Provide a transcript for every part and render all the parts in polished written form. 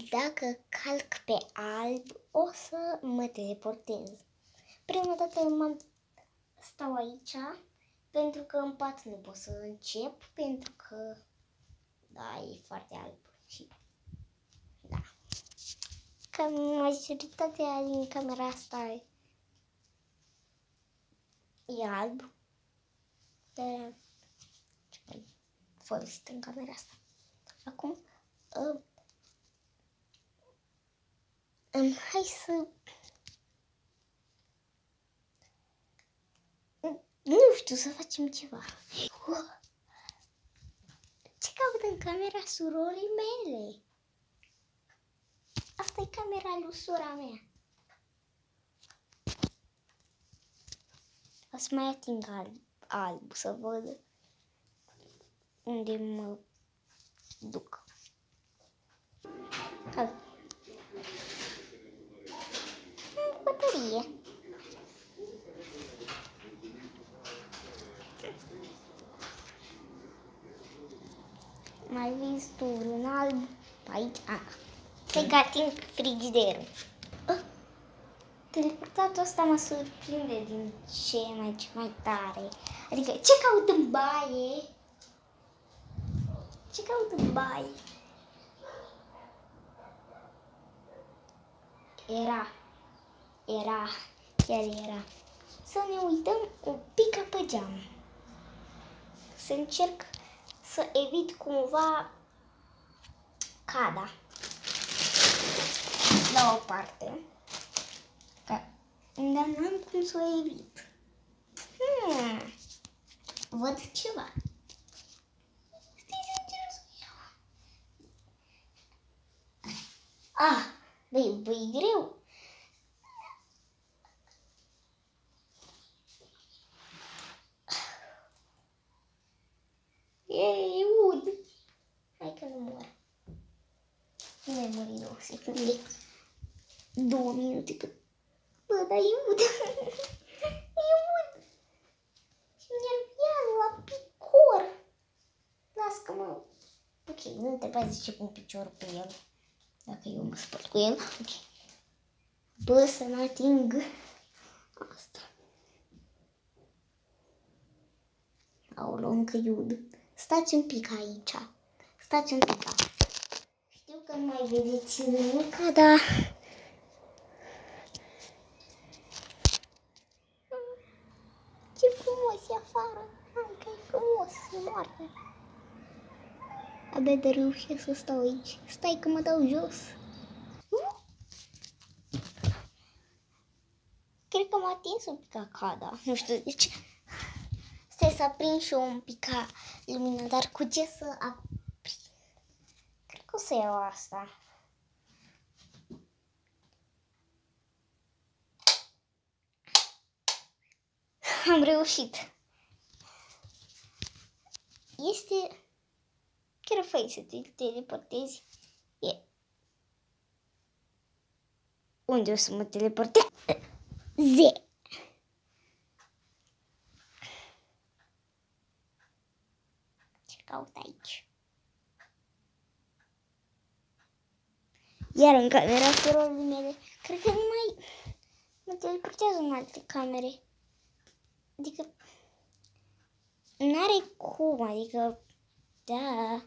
dacă calc pe alb, o să mă teleportez. Prima dată stau aici, pentru că în pat nu pot să încep, pentru că, da, e foarte alb și, da. Că majoritatea din camera asta e alb. De ce mai folosit în camera asta? Acum, hai să... Nu știu, să facem ceva. Ce caut în camera surorii mele? Asta e camera lui sora mea. O să mai ating alb să văd unde mă duc. Hai. Baterie. Mai vezi tu un alb aici? Stai că ating frigiderul. Teleportatul ăsta mă surprinde din ce mai tare. Adică, ce caut în baie? Ce caut în baie? Chiar era. Să ne uităm un pic pe geam. Să încerc să evit cumva cada la o parte. Dar n-am cum să o evit. Văd ceva. Stai să încerc să iau. Băi, greu. E ud. Hai că nu mor. Nu mai muri 2 secunde. 2 minute că... Bă, dar e ud. E ud. Și nerviază la picor. Las că mă... Ok, nu te mai zice cu un picior pe el. Dacă eu mă spăl cu el. Ok. Bă, să nu ating asta. Aoleu, încă iud. Stați un pic aici. Stați un pic. Știu că nu mai vedeți nimic, dar... Ce frumos e afară. Hai că e frumos, moarte. Abia de reușesc să stau aici. Stai că mă dau jos. Cred că m-a atins un pic cada. Nu știu de ce. Stai să aprind și eu un pic lumină, dar cu ce să aprind? Cred că o să iau asta. Am reușit. Este... Chiar fai să te teleportezi. Unde o să mă teleportez? Ce caut aici? Iar în camera surorii mele. Cred că nu mai mă teleportează în alte camere. Adică n-are cum, adică da.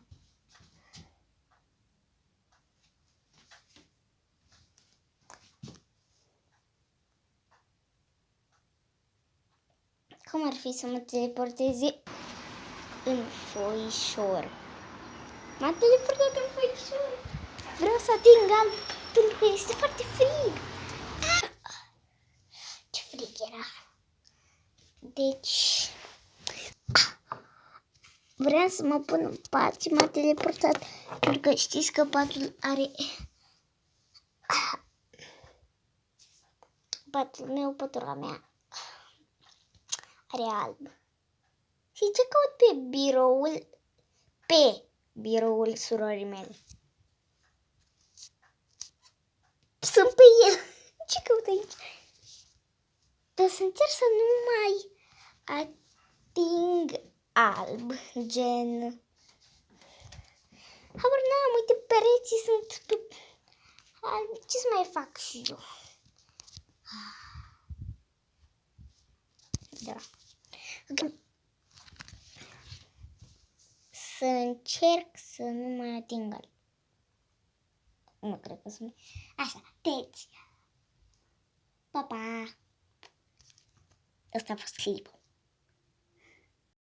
Cum ar fi să mă teleporteze în foișor? M-a teleportat în foișor. Vreau să ating alb pentru că este foarte frig. Ce frig era. Deci... Vreau să mă pun în pat și m-a teleportat. Pentru că știți că patul are... Patul meu, pătura mea, are alb. Și ce caut pe biroul surorii mele? Sunt pe el. Ce caut aici? Dar să încerc să nu mai ating alb, gen... Habar n-am, uite, pereții sunt pe Ce să mai fac și eu? Da. Să încerc să nu mai ating al. Nu cred că sunt. Așa, deci. Pa, pa! Ăsta a fost clipul.